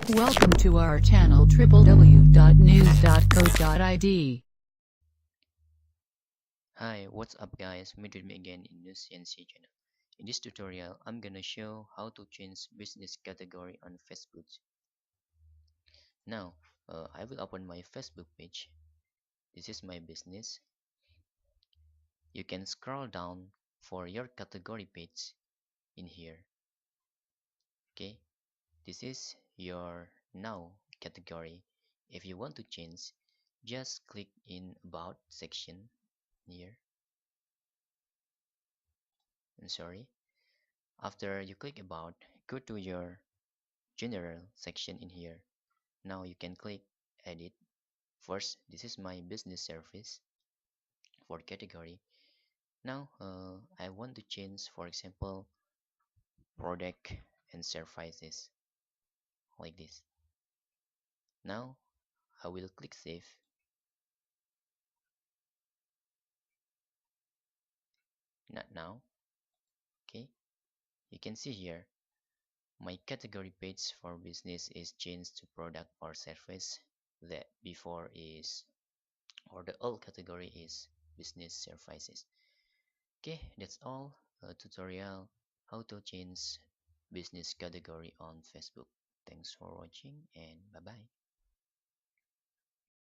Welcome to our channel www.news.co.id. Hi, what's up guys? Meet with me again in News CNC channel. In this tutorial, I'm gonna show how to change business category on Facebook. Now, I will open my Facebook page. This is my business. You can scroll down for your category page in here. Okay, this is your now category. If you want to change, just click in About section here. I'm sorry. After you click About, go to your General section in here. Now you can click Edit. First, this is my business service for category. Now I want to change, for example, product and services like this. Now I will click Save. Not now. Okay, you can see here my category page for business is changed to product or service. That before is, or the old category is business services. Okay, that's all tutorial how to change business category on Facebook. Thanks for watching and bye bye.